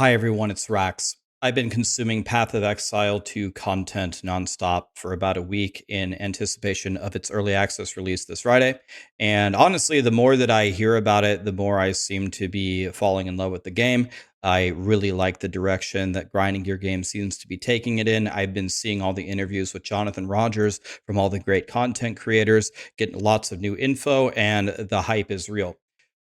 Hi everyone, it's Rax. I've been consuming Path of Exile 2 content nonstop for about a week in anticipation of its early access release this Friday. And honestly, the more that I hear about it, the more I seem to be falling in love with the game. I really like the direction that Grinding Gear Games seems to be taking it in. I've been seeing all the interviews with Jonathan Rogers from all the great content creators, getting lots of new info, and the hype is real.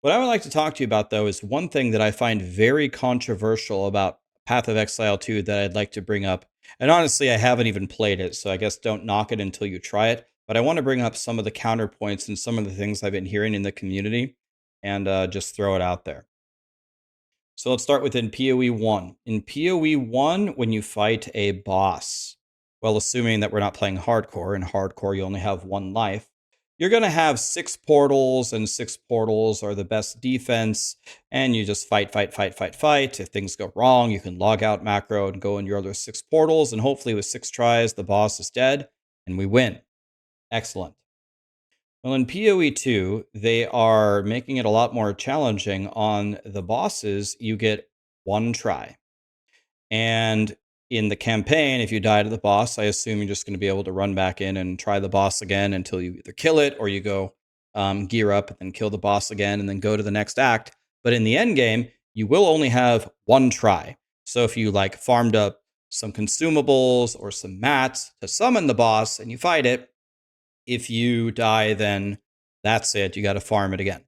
What I would like to talk to you about, though, is one thing that I find very controversial about Path of Exile 2 that I'd like to bring up. And honestly, I haven't even played it, so I guess don't knock it until you try it. But I want to bring up some of the counterpoints and some of the things I've been hearing in the community and just throw it out there. So let's start with in PoE 1. In PoE 1, when you fight a boss, well, assuming that we're not playing hardcore, in hardcore you only have one life, you're going to have 6 portals, and 6 portals are the best defense, and you just fight, fight, fight, fight, fight. If things go wrong, you can log out macro and go in your other 6 portals, and hopefully with 6 tries, the boss is dead, and we win. Excellent. Well, in PoE 2, they are making it a lot more challenging. On the bosses, you get 1 try. And in the campaign, if you die to the boss, I assume you're just going to be able to run back in and try the boss again until you either kill it or you go gear up and then kill the boss again and then go to the next act. But in the end game, you will only have 1 try. So if you like farmed up some consumables or some mats to summon the boss and you fight it, if you die, then that's it. You got to farm it again.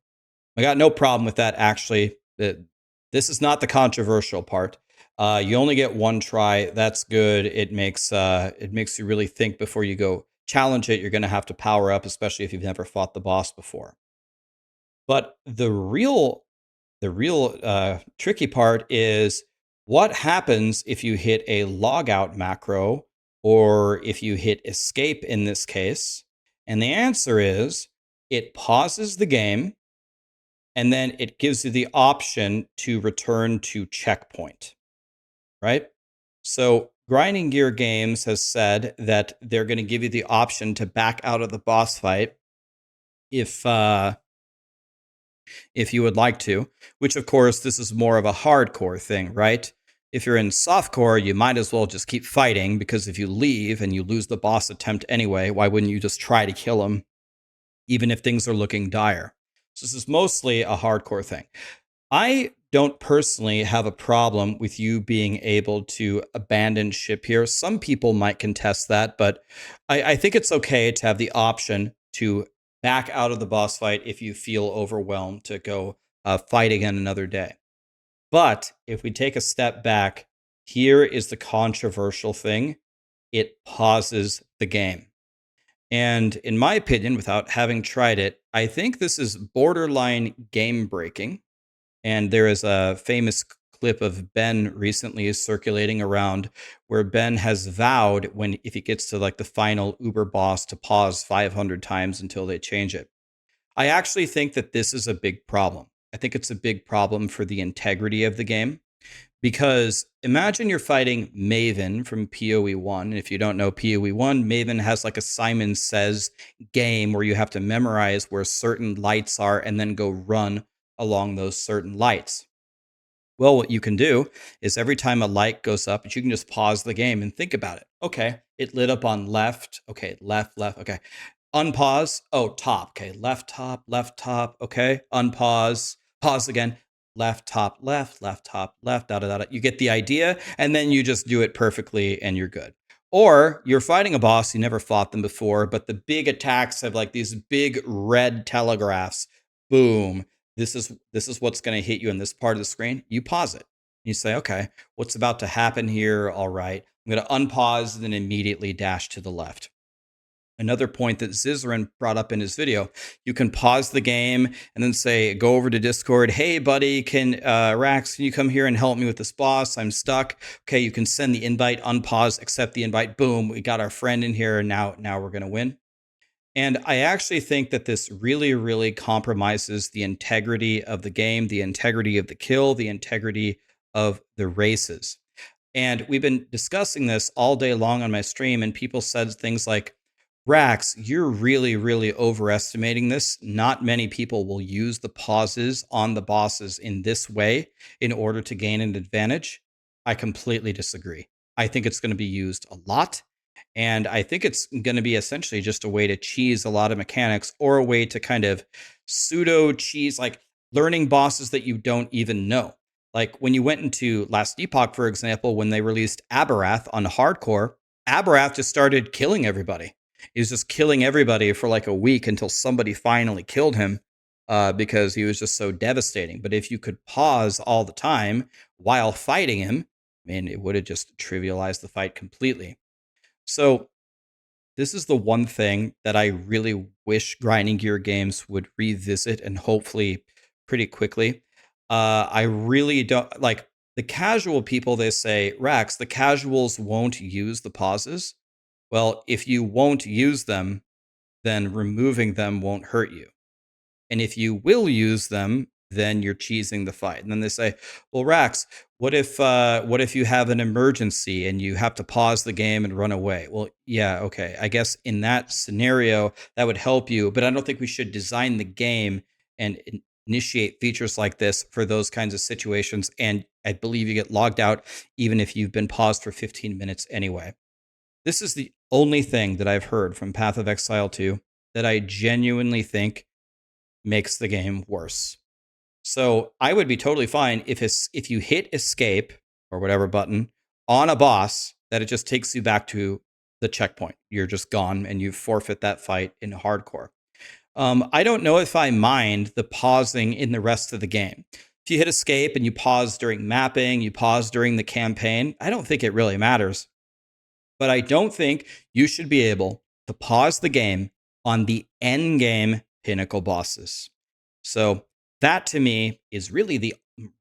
I got no problem with that, actually. This is not the controversial part. You only get 1 try. That's good. It makes you really think before you go challenge it. You're going to have to power up, especially if you've never fought the boss before. But the real tricky part is what happens if you hit a logout macro or if you hit escape in this case. And the answer is it pauses the game and then it gives you the option to return to checkpoint, right? So Grinding Gear Games has said that they're going to give you the option to back out of the boss fight if you would like to, which of course, this is more of a hardcore thing, right? If you're in softcore, you might as well just keep fighting because if you leave and you lose the boss attempt anyway, why wouldn't you just try to kill him, even if things are looking dire? So this is mostly a hardcore thing. I don't personally have a problem with you being able to abandon ship here. Some people might contest that, but I think it's okay to have the option to back out of the boss fight if you feel overwhelmed to go fight again another day. But if we take a step back, here is the controversial thing. It pauses the game. And in my opinion, without having tried it, I think this is borderline game breaking. And there is a famous clip of Ben recently circulating around where Ben has vowed when if he gets to like the final Uber boss to pause 500 times until they change it. I actually think that this is a big problem. I think it's a big problem for the integrity of the game because imagine you're fighting Maven from PoE 1. And if you don't know PoE 1, Maven has like a Simon Says game where you have to memorize where certain lights are and then go run along those certain lights. Well, what you can do is every time a light goes up, you can just pause the game and think about it. Okay, it lit up on left. Okay, left, left. Okay, unpause. Oh, top. Okay, left, top, left, top. Okay, unpause. Pause again. Left, top, left, top, left, da da da. You get the idea, and then you just do it perfectly, and you're good. Or you're fighting a boss, you never fought them before, but the big attacks have like these big red telegraphs. Boom. This is what's going to hit you in this part of the screen. You pause it. You say, okay, what's about to happen here? All right. I'm going to unpause and then immediately dash to the left. Another point that Zizaran brought up in his video, you can pause the game and then say, go over to Discord. Hey, buddy, Rax, can you come here and help me with this boss? I'm stuck. Okay, you can send the invite, unpause, accept the invite. Boom, we got our friend in here. And now we're going to win. And I actually think that this really, really compromises the integrity of the game, the integrity of the kill, the integrity of the races. And we've been discussing this all day long on my stream, and people said things like, Rax, you're really, really overestimating this. Not many people will use the pauses on the bosses in this way in order to gain an advantage. I completely disagree. I think it's going to be used a lot. And I think it's going to be essentially just a way to cheese a lot of mechanics or a way to kind of pseudo cheese, like learning bosses that you don't even know. Like when you went into last Epoch, for example, when they released Abarath on hardcore, Abarath just started killing everybody. He was just killing everybody for like a week until somebody finally killed him because he was just so devastating. But if you could pause all the time while fighting him, I mean, it would have just trivialized the fight completely. So this is the one thing that I really wish grinding gear games would revisit, and hopefully pretty quickly. I really don't like the casual people. They say, Rax, the casuals won't use the pauses. Well, if you won't use them, then removing them won't hurt you. And if you will use them, then you're cheesing the fight. And then they say, well, Rax, what if you have an emergency and you have to pause the game and run away? Well, yeah, okay. I guess in that scenario, that would help you. But I don't think we should design the game and initiate features like this for those kinds of situations. And I believe you get logged out even if you've been paused for 15 minutes anyway. This is the only thing that I've heard from Path of Exile 2 that I genuinely think makes the game worse. So I would be totally fine if you hit escape or whatever button on a boss, that it just takes you back to the checkpoint. You're just gone and you forfeit that fight in hardcore. I don't know if I mind the pausing in the rest of the game. If you hit escape and you pause during mapping, you pause during the campaign, I don't think it really matters. But I don't think you should be able to pause the game on the end game pinnacle bosses. So that to me is really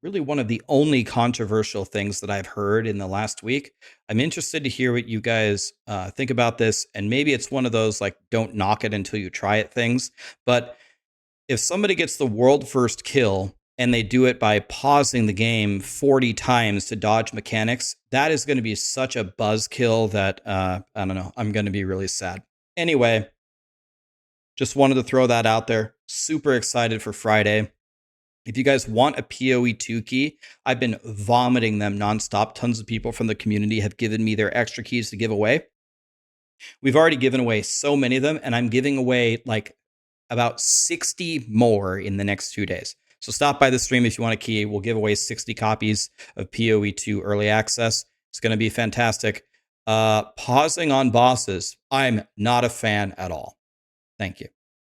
one of the only controversial things that I've heard in the last week. I'm interested to hear what you guys think about this, and maybe it's one of those like don't knock it until you try it things. But if somebody gets the world first kill and they do it by pausing the game 40 times to dodge mechanics, that is going to be such a buzzkill that I don't know, I'm going to be really sad. Anyway, just wanted to throw that out there. Super excited for Friday. If you guys want a PoE 2 key, I've been vomiting them nonstop. Tons of people from the community have given me their extra keys to give away. We've already given away so many of them, and I'm giving away like about 60 more in the next 2 days. So stop by the stream if you want a key. We'll give away 60 copies of PoE 2 early access. It's going to be fantastic. Pausing on bosses, I'm not a fan at all. Thank you.